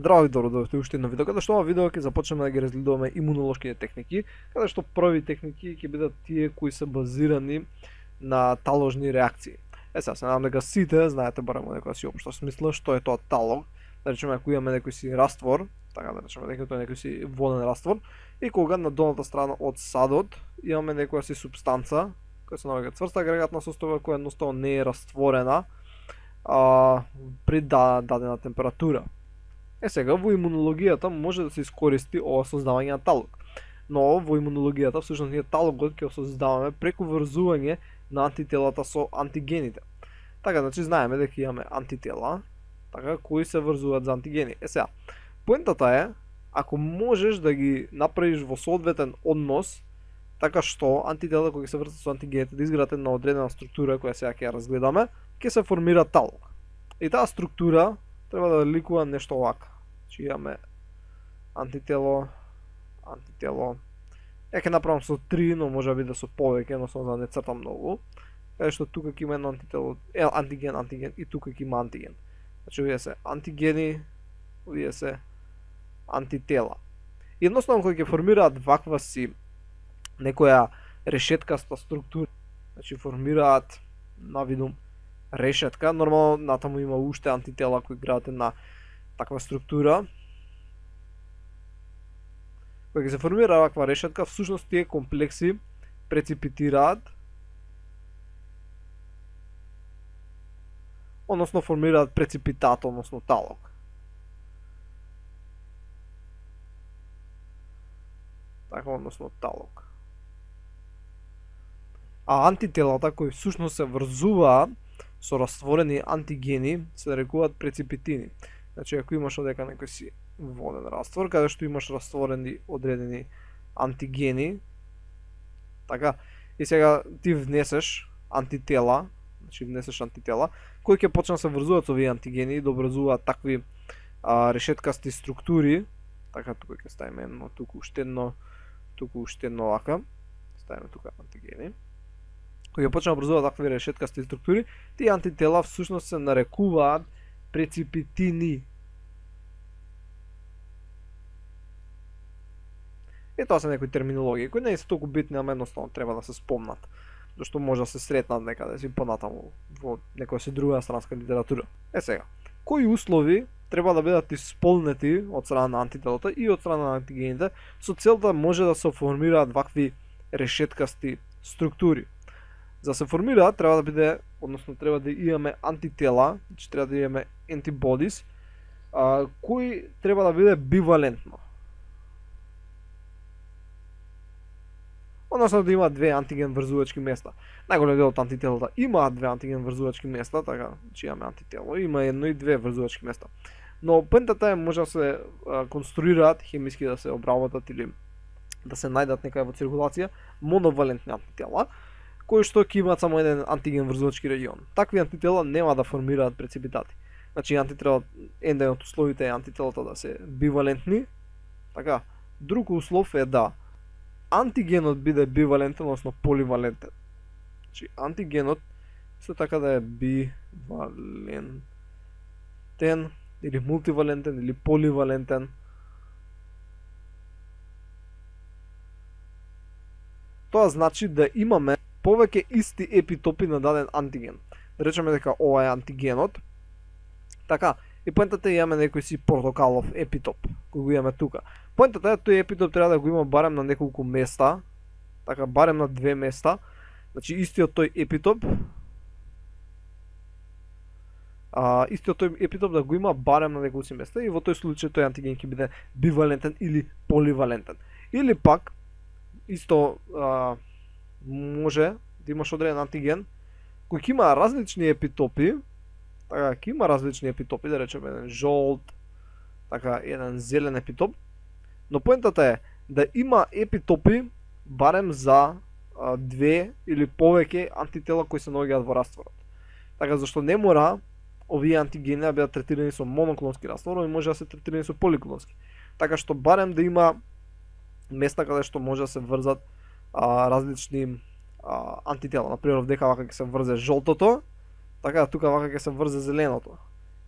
Драго ви добровдовте уште едно видео, каде што ова видео ќе започнеме да ги разгледуваме имунолошките техники, каде што први техники ќе бидат тие кои се базирани на таложни реакции. Сега се надам дека сите знаете барем некоја си општа смисла што е тоа талог. Да речеме ако имаме некој си раствор, така да речеме дека тоа е некој си воден раствор, и кога на долната страна од садот имаме некоја си супстанца која се наоѓа цврста агрегатна состојба која едноставно не е растворена при дадена температура. Сега во имунологијата може да се искористи ова создавање на талог. Но во имунологијата всушност ние талогот ќе го создаваме преку врзување на антителата со антигените. Така, значи знаеме дека имаме антитела, така кои се врзуваат за антигени. Сега, поентата е ако можеш да ги направиш во соодветен однос, така што антителата кои се врзат со антигените да изградат една одредена структура која сега ќе ја разгледаме, ќе се формира талог. И таа структура треба да ликува нешто овака. Значи имаме антитело. Ја ќе направам со 3, но може би да со повеќе, но за да не цртам многу. Каде што тука ќе има едно антитело, антиген и тука ќе има антиген. Значи овие се антигени, овие се антитела. Едноставно кога ќе формираат ваква си некоја решеткаста структура, значи формираат навидум решетка, нормално натаму има уште антитела кои градат една таква структура. Кога ќе се формира ваква решетка, всушност тие комплекси преципитираат, односно формираат преципитат, односно талог. Така, односно талог. А антителата кои всушност се врзуваат со растворени антигени се нарекуваат преципитини. Значи ако имаш одека некој си воден раствор, каде што имаш растворени одредени антигени, така, и сега ти внесеш антитела, кои ќе почнат да се врзуваат со овие антигени и да образуваат такви решеткасти структури, така тука ќе ставиме едно, туку уште едно вака, ставиме тука антигени. Кога ќе почнат да образуваат такви решеткасти структури, тие антитела всушност се нарекуваат преципитини. И тоа се некои терминологии кои не се толку битни, ама едноставно треба да се спомнат, зашто може да се сретнат некаде си понатаму во некоја си друга странска литература. Сега, кои услови треба да бидат исполнети од страна на антителата и од страна на антигените со цел да може да се формираат вакви решеткасти структури? За да се формираат треба да биде, односно треба да имаме антитела, значи треба да имаме antibodies, кои треба да биде бивалентно. Односно да има две антиген врзувачки места. Најголем дел од антителата имаат две антиген врзувачки места, така, че имаме антитело, има едно и две врзувачки места. Но поентата е може да се конструираат хемиски, да се обработат или да се најдат некаде во циркулација моновалентни антитела, кои што ќе имаат само еден антиген врзувачки регион. Такви антитела нема да формираат преципитати. Значи антителот, еден од условите е антителата да се бивалентни. Така, друг услов е да антигенот биде бивалентен, односно поливалентен. Значи антигенот исто така да е бивалентен или мултивалентен или поливалентен. Тоа значи да имаме повеќе исти епитопи на даден антиген. Да речеме дека ова е антигенот. Така, и поентата е имаме некој си портокалов епитоп, кој го имаме тука. Поентата е тој епитоп треба да го има барем на неколку места, така барем на 2 места. Значи истиот тој епитоп да го има барем на неколку места и во тој случај тој антиген ќе биде бивалентен или поливалентен. Или пак исто може да имаш одреден антиген кој ќе има различни епитопи, така ќе има различни епитопи, да речеме еден жолт, така еден зелен епитоп, но поентата е да има епитопи барем за две или повеќе антитела кои се наоѓаат во растворот. Така зашто не мора овие антигени да бидат третирани со моноклонски раствор, може да се третирани со поликлонски. Така што барем да има места каде што може да се врзат различни антитела. Например, овдека вака ќе се врзе жолтото, така тука вака ќе се врзе зеленото.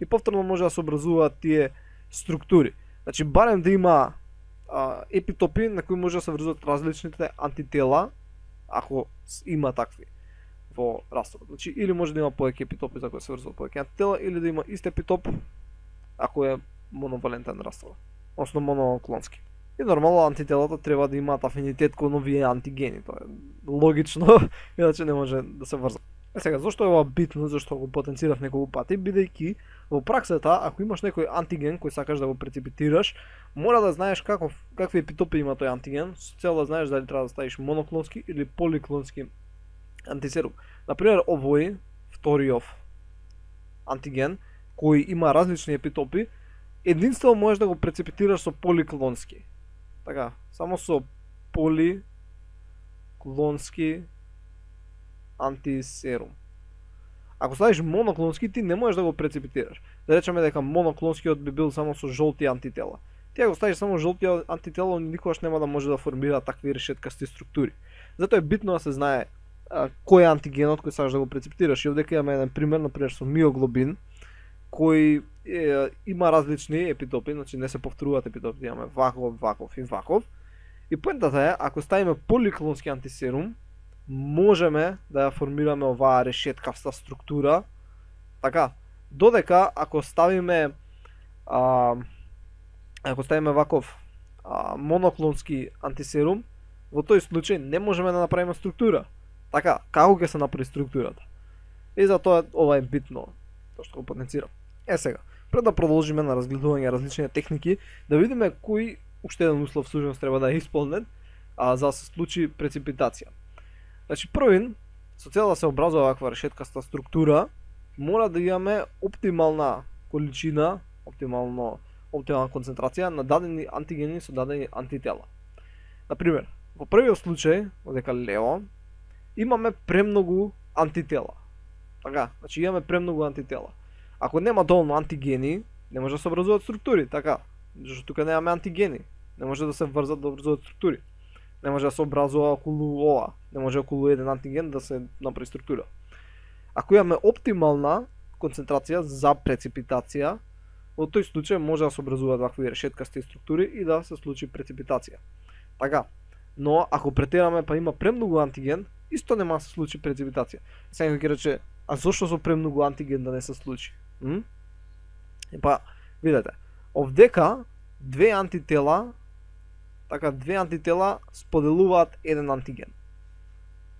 И повторно може да се образуваат тие структури. Значи барем да има епитопи на кои може да се врзат различните антитела, ако има такви во растворот. Значи или може да има повеќе епитопи за кои се врзат повеќе антитела, или да има ист епитоп ако е моновалентен раствор, односно моноклонски. И нормално антителата треба да имаат афинитет кон овие антигени, тоа е логично, иначе не може да се врзат. Сега, зашто е ова битно, зашто го потенцирав неколку пати, бидејќи во праксата, ако имаш некој антиген кој сакаш да го преципитираш, мора да знаеш какви епитопи има тој антиген, со цел да знаеш дали треба да ставиш моноклонски или поликлонски антисерум. Например, овој вториот антиген кој има различни епитопи, единствено можеш да го преципитираш со поликлонски. Така, само со поликлонски антисерум. Ако ставиш моноклонски, ти не можеш да го преципитираш. Да речеме дека моноклонскиот би бил само со жолти антитела. Ти ако ставиш само жолти антитела, никогаш нема да може да формира такви решеткасти структури. Затоа е битно да се знае кој е антигенот кој сакаш да го преципитираш. И овдека имаме еден пример, например со миоглобин, кој има различни епитопи, значи не се повторуваат епитопи, имаме ваков и ваков. И поентата е, ако ставиме поликлонски антисерум, можеме да ја формираме оваа решеткаста структура, така, додека ако ставиме ваков моноклонски антисерум, во тој случај не можеме да направиме структура. Така, како ќе се направи структурата? И затоа ова е битно, тоа што го потенцирам. Сега, пред да продолжиме на разгледување различни техники, да видиме кој уште еден услов всушност треба да е исполнет, за да се случи преципитација. Значи првин, со цел да се образува ваква решеткаста структура, мора да имаме оптимална количина, оптимална концентрација на дадени антигени со дадени антитела. Например, во првиот случај, одека лево, имаме премногу антитела. Така, значи имаме премногу антитела. Ако нема доволно антигени, не може да се образуваат структури, така, зашто тука немаме антигени, не може да се врзат да образуваат структури. Не може да се образува околу ова, не може околу еден антиген да се направи структура. Ако имаме оптимална концентрација за преципитација, во тој случај може да се образуваат вакви решеткасти структури и да се случи преципитација. Така, но ако претераме па има премногу антиген, исто нема да се случи преципитација. Сега ќе рече, а зошто со премногу антиген да не се случи? И па, видете, овдека две антитела споделуваат еден антиген.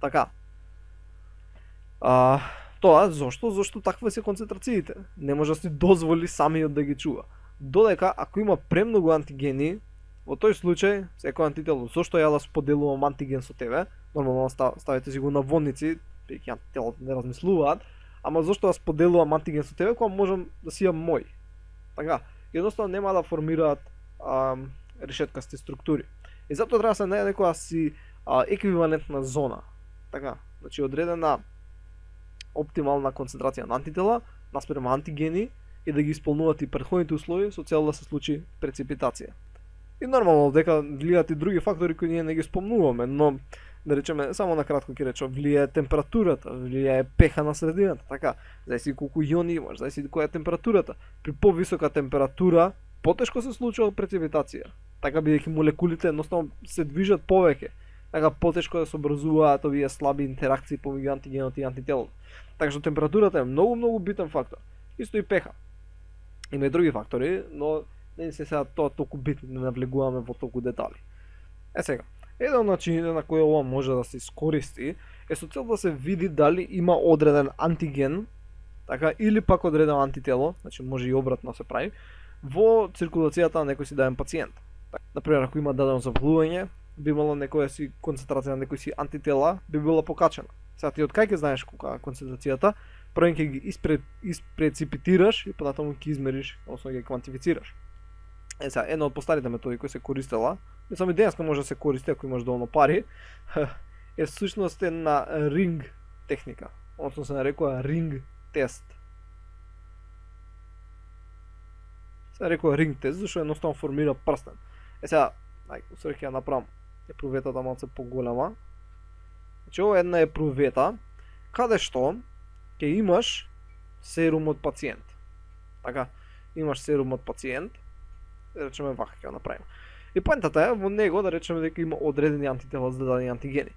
Така. Тоа зошто? Зошто такви се концентрациите? Не може да си дозволи самиот да ги чува. Додека ако има премногу антигени, во тој случај секој антитело, зошто ја да споделувам антиген со тебе? Нормално ставите си го на вонници, пејќи антителата не размислуваат, ама зошто да споделувам антиген со тебе кога можам да си имам мој? Така, едноставно нема да формираат решеткасти структури. И затоа треба да се најде некоја си еквивалентна зона. Така, значи одредена оптимална концентрација на антитела наспрема антигени и да ги исполнуваат и претходните услови со цел да се случи преципитација. И нормално дека влијаат и други фактори кои ние не ги спомнуваме, но да речеме само на кратко ќе речам, влијае температурата, влијае pH на средината, така, зависи колку јони имаш, зависи која е температурата. При повисока температура потешко се случува преципитација. Така бидејќи молекулите едноставно се движат повеќе. Така потешко да се образуваат овие слаби интеракции помеѓу антигенот и антителот. Така што температурата е многу битен фактор. Исто и pH. Има и други фактори, но не се сега тоа толку битно, не навлегуваме во толку детали. Сега, еден од начините на кој ова може да се искористи е со цел да се види дали има одреден антиген, така, или пак одредено антитело, значи може и обратно се прави, во циркулацијата на некој си даден пациент. Например, ако има дадено заболување, би имало некоја си концентрација на некои си антитела, би била покачена. Сега ти од кај ќе знаеш колка е концентрацијата, прво ќе ги испреципитираш и понатаму ќе измериш, односно ќе ги квантифицираш. Сега, една од постарите методи кои се користела, не само и денеска може да се користи ако имаш доволно пари, е всушност една ринг техника, односно се нарекува ринг тест. Се нарекува ринг тест, зашто едноставно формира прстен. Сега, усрх ќе ја направам епруветата малце поголема. Значи, ова е една епрувета, каде што ќе имаш серум од пациент. Така, имаш серум од пациент да речеме вака ќе го направиме. И поентата е во него да речеме дека има одредени антитела за дадени антигени.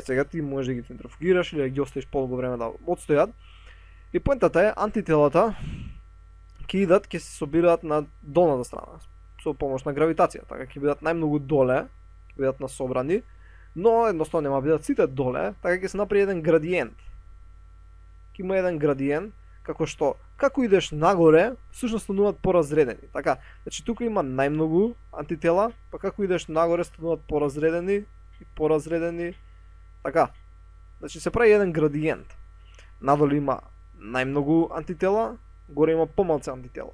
Сега ти можеш да ги центрофугираш или да ги оставиш подолго време да отстојат. И поентата е антителата ќе се собираат на долната страна со помош на гравитација, така ќе бидат најмногу доле, ќе бидат насобрани, но едноставно нема бидат сите доле, така ќе се направи еден градиент. Ќе има еден градиент како идеш нагоре, всушност стануваат поразредени. Така, значи тука има најмногу антитела, па како идеш нагоре стануваат поразредени и поразредени. Така. Значи се прави еден градиент. Надолу има најмногу антитела, горе има помалце антитела.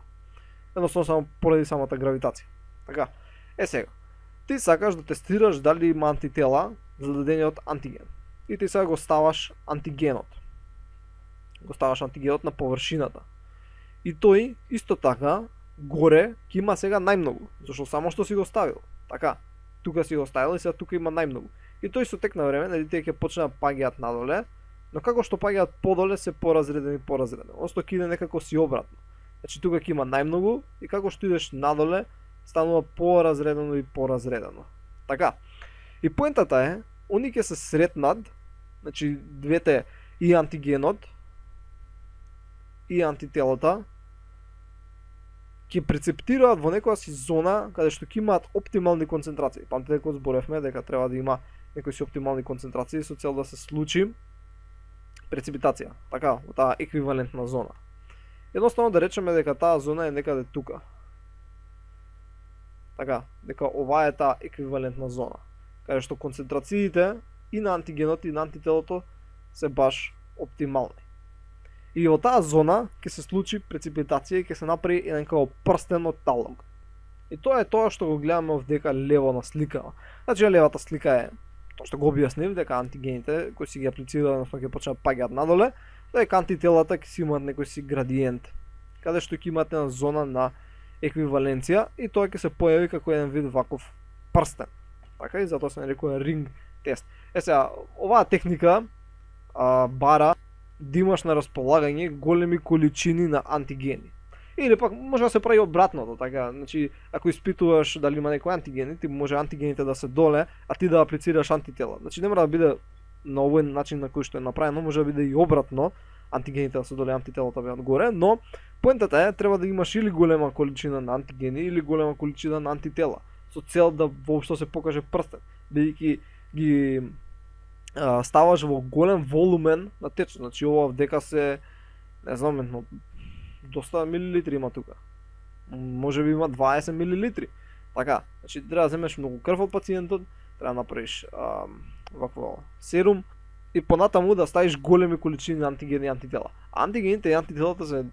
Едноставно само поради самата гравитација. Така. Сега, ти сакаш да тестираш дали има антитела за дадениот антиген. И ти сега го ставаш антигенот. Го ставаш антигенот на површината. И тој исто така горе ќе има сега најмногу, зашто само што си го ставил. Така, тука си го ставил и сега тука има најмногу. И тој со тек на време, нели тие ќе почнат да паѓаат надоле, но како што паѓаат подоле се поразредени. Односно ќе иде некако си обратно. Значи тука ќе има најмногу и како што идеш надоле станува поразредено и поразредено. Така. И поентата е, они ќе се сретнат, значи двете и антигенот и антителата ќе прецептираат во некоја си зона каде што ќе имаат оптимални концентрации. Памтите дека зборевме дека треба да има некои си оптимални концентрации со цел да се случи прецепитација, така, во таа еквивалентна зона. Едноставно да речеме дека таа зона е некаде тука. Така, дека ова е таа еквивалентна зона, каде што концентрациите и на антигенот и на антителото се баш оптимални. И во таа зона ќе се случи прецепитација и ќе се направи еден како прстен од талог. И тоа е тоа што го гледаме овдека лево на сликава. Значи левата слика е тоа што го објаснив, дека антигените кои си ги аплицираат, односно ќе почнат паѓаат надоле, дека антителата ќе си имаат некој си градиент, каде што ќе имаат една зона на еквиваленција и тоа ќе се појави како еден вид ваков прстен. Така и затоа се нарекува ринг тест. Сега, оваа техника бара да имаш на располагање големи количини на антигени. Или пак може да се прави обратното, така, значи ако испитуваш дали има некои антигени, ти може антигените да се доле, а ти да аплицираш антитела. Значи не мора да биде на овој начин на кој што е направено, може да биде и обратно, антигените да се доле, антителата бидат горе, но поентата е треба да имаш или голема количина на антигени или голема количина на антитела, со цел да воопшто се покаже прстен, бидејќи ги ставаш во голем волумен на течност. Значи ова вдека се, не знам, но доста милилитри има тука. Може би има 20 милилитри. Така, значи треба да земеш многу крв од пациентот, треба да направиш вакво серум и понатаму да ставиш големи количини на антигени и антитела. Антигените и антителата се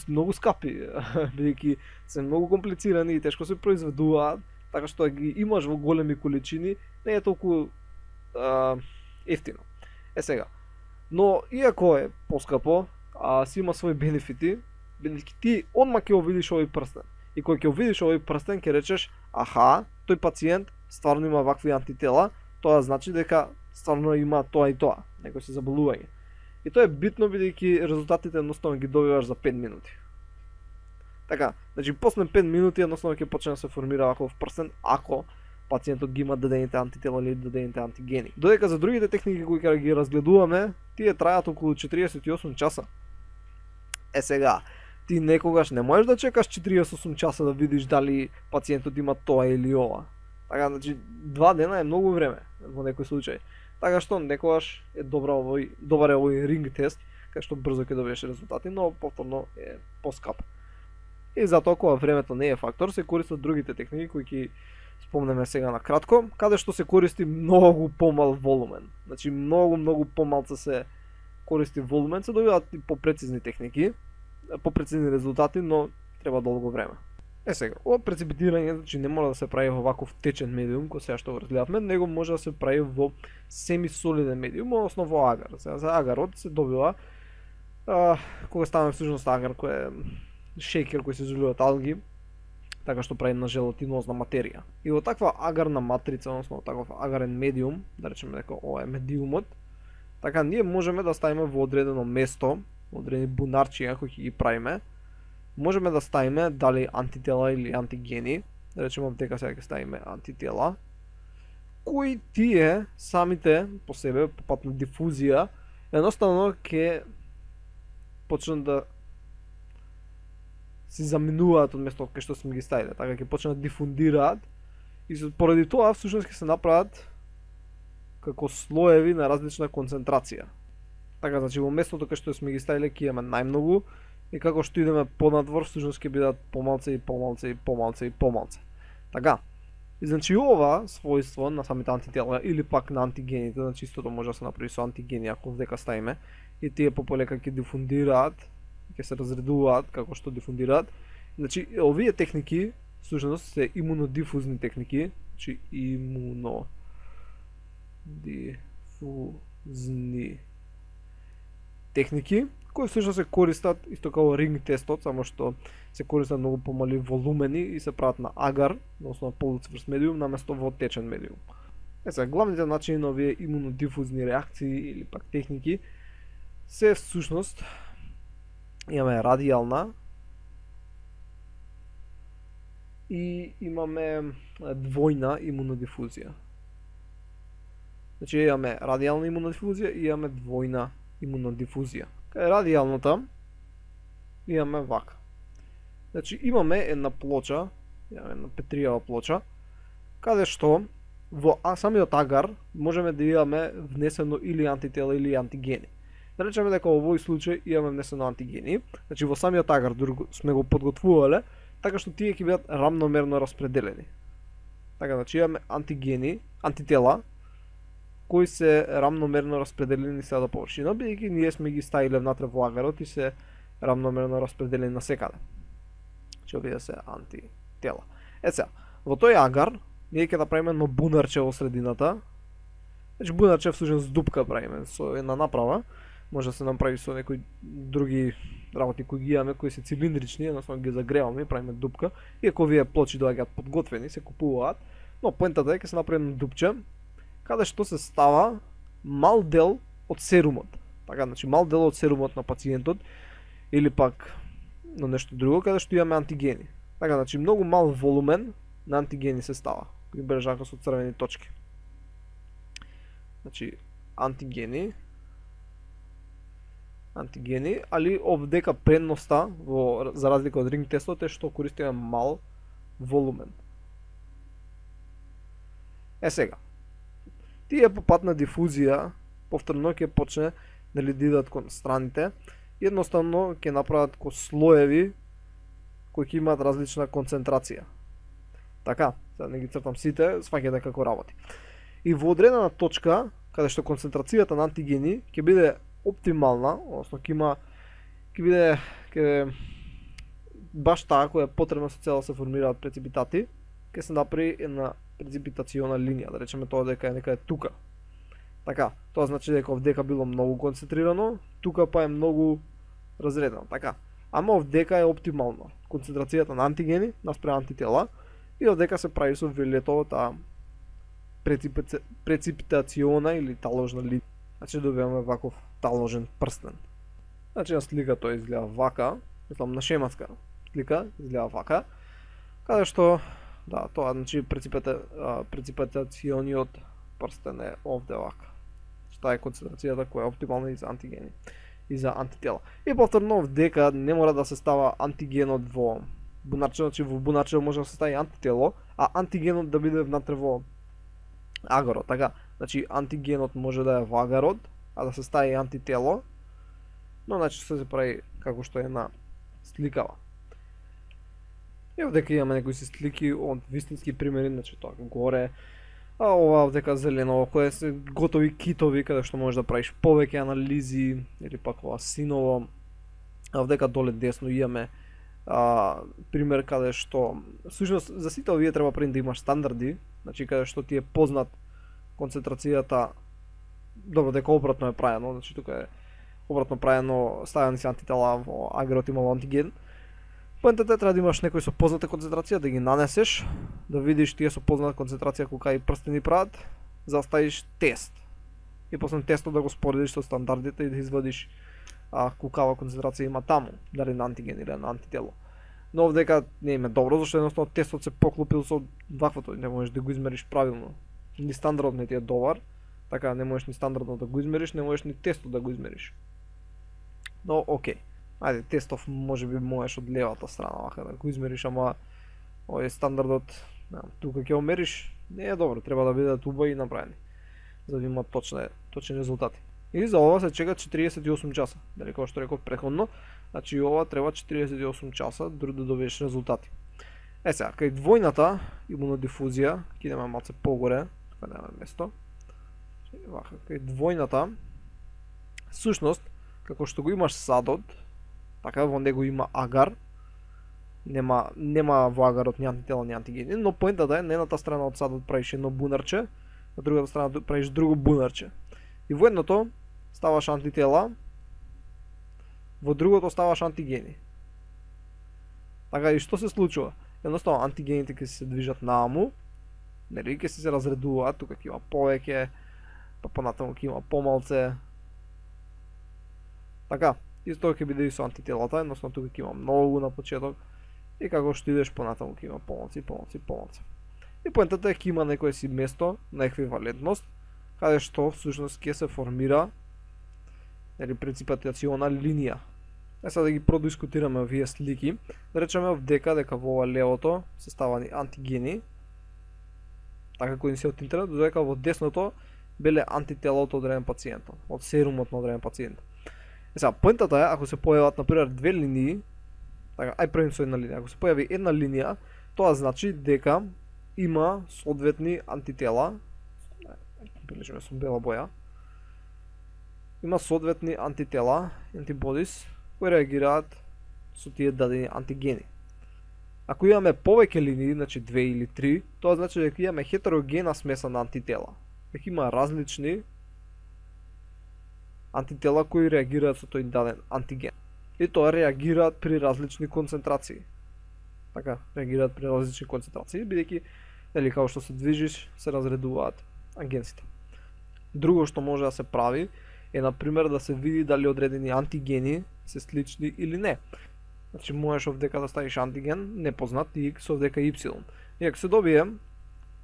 многу скапи, бидејќи се многу комплицирани и тешко се произведуваат, така што ги имаш во големи количини, не е толку ефтино. Сега, но иако е поскапо, си има своји бенефити, бидејќи ти одма ќе го видиш овој прстен. И кога ќе го видиш овој прстен ќе речеш, аха, тој пациент стварно има вакви антитела, тоа значи дека стварно има тоа и тоа, некој се заболување. И тоа е битно бидејќи резултатите едноставно ги добиваш за 5 минути. Така, значи после 5 минути едноставно ќе почне да се формира ваков прстен ако пациентот ги има дадените антитела или дадените антигени. Додека за другите техники кои ќе ги разгледуваме, тие трајат околу 48 часа. Сега, ти некогаш не можеш да чекаш 48 часа да видиш дали пациентот има тоа или ова. Така, значи 2 дена е многу време во некој случај. Така што некогаш е добар е овој ринг тест, кај што брзо ќе добиеш резултати, но повторно е поскап. И затоа кога времето не е фактор, се користат другите техники кои ќе спомнеме сега на кратко, каде што се користи многу помал волумен. Значи многу помалце се користи волумен, се добиваат и попрецизни техники, попрецизни резултати, но треба долго време. Сега, ова прецепитирање значи не мора да се прави во ваков течен медиум, кој сега што го разгледавме, него може да се прави во семисолиден медиум, односно во агар. Сега за агарот се добива кога ставаме всушност агар кој е шејкер кој се изолира од алги, така што прави на желатинозна материја. И во таква агарна матрица, односно во таков агарен медиум, да речеме дека ова е медиумот, така ние можеме да ставиме во одредено место, во одредени бунарчија кои ќе ги правиме, можеме да ставиме дали антитела или антигени да речеме овдека сега ќе ставиме антитела, кои тие самите по себе, по пат на дифузија, едноставно ќе почнат да се заменуваат од место кај што сме ги ставиле, така ќе почнат да дифундираат и поради тоа всушност ќе се направат како слоеви на различна концентрација. Така, значи во местото кај што сме ги ставиле ќе имаме најмногу и како што идеме понадвор всушност ќе бидат помалце и помалце и помалце и помалце. Така. И значи ова својство на самите антитела или пак на антигените, значи истото може да се направи со антигени ако овдека ставиме и тие пополека ќе дифундираат, ќе се разредуваат како што дифундираат. Значи овие техники всушност се имунодифузни техники, значи имунодифузни техники кои всушност се користат исто како ринг тестот, само што се користат многу помали волумени и се прават на агар, на основа полуцврст медиум, наместо во течен медиум. Сега, главните начини на овие имунодифузни реакции или пак техники се всушност имаме радијална и имаме двојна имунодифузија. Значи имаме радијална имунодифузија и имаме двојна имунодифузија. Кај радијалната имаме вака. Значи имаме една плоча, една петријава плоча, каде што во самиот агар можеме да имаме внесено или антитела или антигени. Да речеме дека во овој случај имаме внесено антигени, значи во самиот агар сме го подготвувале така што тие ќе бидат рамномерно распределени. Така, значи имаме антигени, антитела кои се рамномерно распределени сега до површина, бидејќи ние сме ги ставиле внатре во агарот и се рамномерно распределени насекаде. Че овие се антитела. Сега, во тој агар ние ќе направиме едно бунарче во средината. Значи бунарче всушност дупка правиме со една направа. Може да се направи со некои други работи кои ги имаме, кои се цилиндрични, едноставно ги загреваме и правиме дупка. Иако овие плочи доаѓаат подготвени, се купуваат, но поентата е ќе се направи едно дупче каде што се става мал дел од серумот. Така, значи мал дел од серумот на пациентот или пак на нешто друго каде што имаме антигени. Така, значи многу мал волумен на антигени се става. Ги бележака со црвени точки. Значи антигени, али овдека предноста за разлика од ринг тестот е што користиме мал волумен. Сега, тие по пат на дифузија повторно ќе почне да идат кон страните и едноставно ќе направат ко слоеви кои ќе имаат различна концентрација. Така, сега не ги цртам сите, сваќате како работи. И во одредена точка, каде што концентрацијата на антигени ќе биде оптимална, односно ќе биде баш таа која е потребна со цел да се формираат преципитати, ќе се направи една преципитациона линија, да речеме тоа дека е некаде тука. Така, тоа значи дека овдека било многу концентрирано, тука па е многу разредено, така. Ама овдека е оптимално. Концентрацијата на антигени наспрема антитела и овдека се прави со влијето таа преципитациона или таложна линија. Значи добиваме ваков таложен прстен. Значи на слика тоа изгледа вака, мислам на шематска слика изгледа вака, каде што да, тоа значи преципитациониот прстен е овде вака. Таа е концентрацијата која е оптимална и за антигени и за антитела. И повторно овдека не мора да се става антигенот во бунарче, значи во бунарче може да се стави антитело, а антигенот да биде внатре во агарот, така. Значи антигенот може да е во агарот, а да се стави антитело, но значи се прави како што е на сликава. И овдека имаме некои слики од вистински примери, значи тоа горе, а ова овдека зелено, кој се готови китови каде што можеш да правиш повеќе анализи или пак ова синово. А овдека доле десно имаме пример каде што всушност за сите овие треба пред да имаш стандарди, значи каде што ти е познат концентрацијата, добро дека обратно е правено, значи тука е обратно правено, ставени се антитела во агарот имало антиген. Поентата е треба да имаш некој со позната концентрација, да ги нанесеш, да видиш тие со позната концентрација колка и прстени прават, за да ставиш тест. И после тестот да го споредиш со стандардите и да извадиш колкава концентрација има таму, дали на антиген или на антитело. Но овдека не им е добро, зашто едноставно тестот се поклопил со ваквото, не можеш да го измериш правилно. Ни стандардот не ти е добар, така не можеш ни стандардно да го измериш, не можеш ни тестот да го измериш. Но окей. Ајде, тестов може би можеш од левата страна вака да го измериш, ама овој стандардот, тука ќе го мериш, не е добро, треба да бидат убави направени за да има точни резултати. И за ова се чека 48 часа. Дали како што реков претходно, значи ова треба 48 часа дури да добиеш резултати. Сега, кај двојната имунодифузија, ќе идеме малце погоре, тука нема место. Вака, кај двојната, сушност, како што го имаш садот, така во него има агар, нема во агарот ни антитела ни антигени, но поентата е на едната страна од садот правиш едно бунарче, на другата страна правиш друго бунарче. И во едното ставаш антитела, во другото ставаш антигени. Така и што се случува? Едноставно антигените ќе се движат нааму, нели ќе се разредуваат, тука ќе има повеќе, па понатаму ќе има помалце. Така, исто ќе биде и со антителата, едноставно тука ќе има многу на почеток и како што идеш понатаму ќе има помалци. И поентата е ќе има некое си место на еквивалентност, каде што всушност ќе се формира преципитациона линија. Сега да ги продискутираме овие слики. Да речеме овдека дека во ова левото се ставани антигени, така кои се од интернет, додека во десното беле антитела од одреден пациент, од серумот на одреден пациент. Сега поентата е ако се појават например две линии, така ај правим со една линија. Ако се појави една линија, тоа значи дека има соодветни антитела, бележиме со бела боја, има соодветни антитела, антибодис, кои реагираат со тие дадени антигени. Ако имаме повеќе линии, значи 2 или 3, тоа значи дека имаме хетерогена смеса на антитела. Дека има различни антитела кои реагираат со тој даден антиген. И тоа реагираат при различни концентрации. Така, реагираат при различни концентрации, бидејќи нели како што се движиш, се разредуваат агенсите. Друго што може да се прави е на пример да се види дали одредени антигени се слични или не. Значи можеш овдека да ставиш антиген непознат и X овдека Y. И ако се добие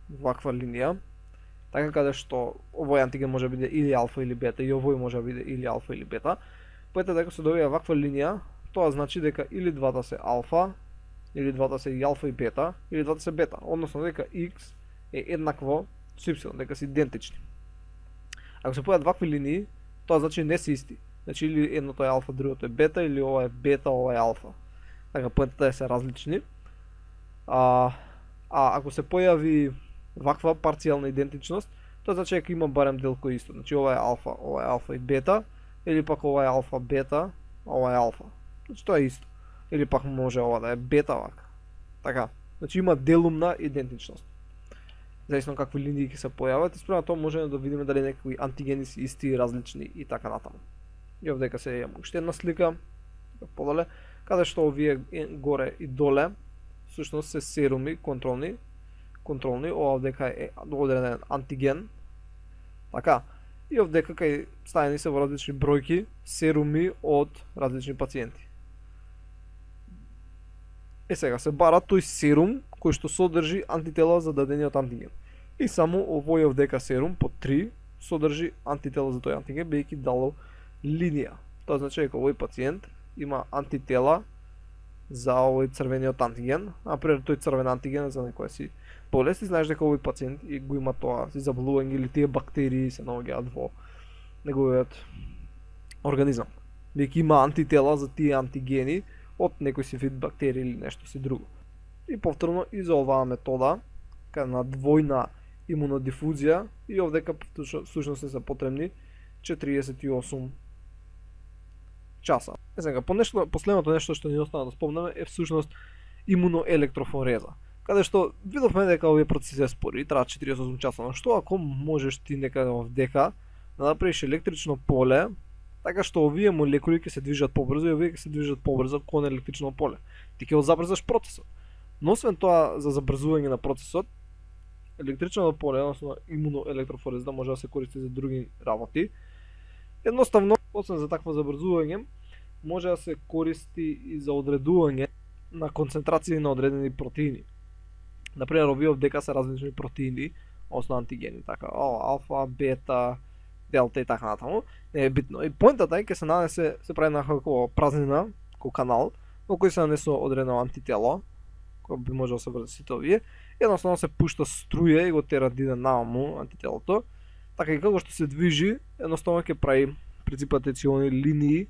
ваква линија, така каде што овој антиген може да биде или алфа или бета и овој може да биде или алфа или бета, поета дека се добие ваква линија, тоа значи дека или двата се алфа, или двата се и алфа и бета, или двата се бета, односно дека X е еднакво со Y, дека се идентични. Ако се појават вакви линии, тоа значи не се исти. Значи или едното е алфа, другото е бета, или ова е бета, ова е алфа. Така поентата е се различни. Ако се појави ваква парцијална идентичност, тоа значи дека има барем дел кој исто. Значи ова е алфа и бета, или пак ова е алфа, бета, ова е алфа. Значи тоа е исто. Или пак може ова да е бета вака. Така. Значи има делумна идентичност. Зависно какви линии ќе се појават и спрема тоа можеме да видиме дали некои антигени се исти и различни и така натаму. И овдека се ја уште една слика, подоле, каде што овие горе и доле всушност се серуми контролни, ова овдека е одреден антиген. Така. И овдека кај ставени се во различни бројки серуми од различни пациенти. Сега се бара тој серум кој што содржи антитела за дадениот антиген. И само овој овдека серум по 3 содржи антитела за тој антиген, бидејќи дало линија. Тоа значи дека овој пациент има антитела за овој црвениот антиген, а пред тој црвен антиген за некоја си болест, и знаеш дека овој пациент и го има тоа си заболување или тие бактерии се наоѓаат во неговиот организам. Бидејќи има антитела за тие антигени од некој си вид бактерија или нешто си друго. И повторно и за оваа метода, каде на двојна имунодифузија, и овдека всушност се потребни 48 часа. Сега, последното нешто што ни остана да спомнеме е всушност имуноелектрофореза. Каде што видовме дека овие процеси се спори, траа 48 часа, но што ако можеш ти некаде овдека да направиш електрично поле, така што овие молекули ќе се движат побрзо и овие ќе се движат побрзо кон електрично поле. Ти ќе го забрзаш процесот. Но освен тоа, за забрзување на процесот, електричното поле, односно имуноелектрофореза, може да се користи за други работи. Едноставно, освен за такво забрзување, може да се користи и за одредување на концентрации на одредени протеини. Например, овие овдека се различни протеини, односно антигени, така, алфа, бета, делта и така натаму. Не е битно. И поентата е ќе се нанесе, се прави на како празнина, како канал, во кој се нанесува одредено антитело, кој би можело да се врзе сите овие, и едноставно се пушта струја и го тера да иде наваму антителото. Така и како што се движи, едноставно ќе прави преципатациони линии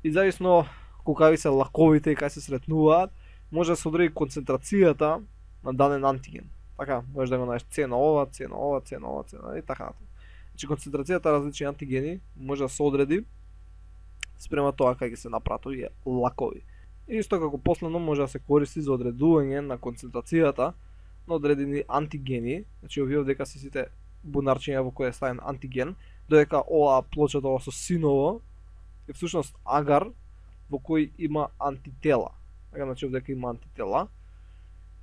и зависно колкави се лаковите и кај се сретнуваат, може да се одреди концентрацијата на даден антиген. Така, можеш да го најдеш С на ова, С на ова, С на ова, С на и така натаму. Значи концентрацијата на различни антигени може да се одреди спрема тоа кај ќе се направат овие лакови. И исто како последно може да се користи за одредување на концентрацијата на одредени антигени, значи овие дека се сите бунарчиња во кои е ставен антиген, додека оваа плочата ова со синово е всушност агар во кој има антитела. Така, значи овдека има антитела.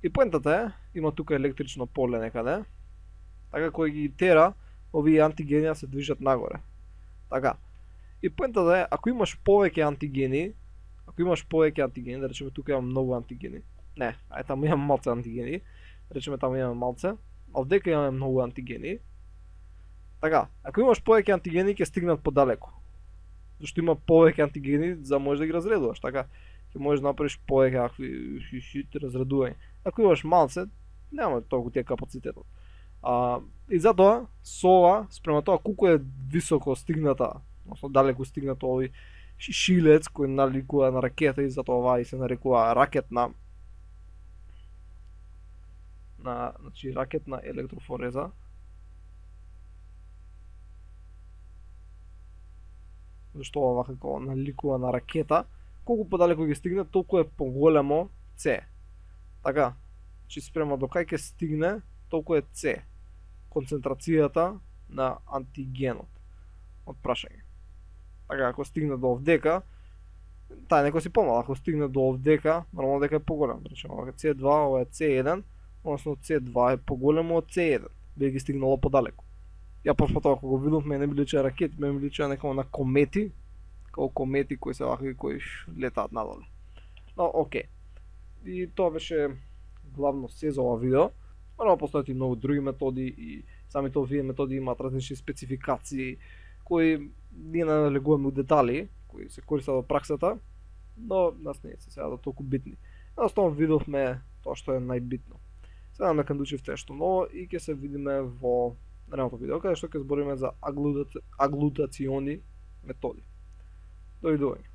И поентата е, има тука електрично поле некаде, така кој ги тера овие антигени да се движат нагоре. Така. И поентата е, ако имаш повеќе антигени, да речеме тука имам многу антигени. Не, ај таму имам малце антигени. Да речеме таму имаме малце, а овдека имаме многу антигени. Така, ако имаш повеќе антигени ќе стигнат подалеку. Зашто има повеќе антигени за можеш да ги разредуваш, така ќе можеш да направиш повеќе акви разредување. Ако имаш малце, нема толку тие капацитетот. И затоа со ова спрема тоа колку е високо стигната, односно далеку стигнато овој шилец кој наликува на ракета и затоа ова и се нарекува ракетна ракетна електрофореза. Зашто ова како наликува на ракета, колку подалеку ќе стигне, толку е поголемо С. Така, че спрема до кај ќе стигне, толку е С концентрацијата на антигенот од прашање. Така, ако стигне до овдека, тај некој си помал, ако стигне до овдека, нормално дека е поголем. Речемо, ова е C2, ова е C1, односно C2 е поголемо од C1, бидејќи стигнало подалеку. Ја после тоа кога го видовме не ми личеа ракети, ме ми личеа некако на комети, како комети кои се вакви кои летаат надоле. Но окей. И тоа беше главно се за ова видео. Наравно постојат и многу други методи и самите овие методи имаат различни спецификации кои ние не налегуваме у детали, кои се користат во праксата, но нас не се сега толку битни. Едноставно видовме тоа што е најбитно. Сега ме кандучивте нешто ново и ќе се видиме во наредното видео, каде што ќе збориме за аглутациони методи. Довидување.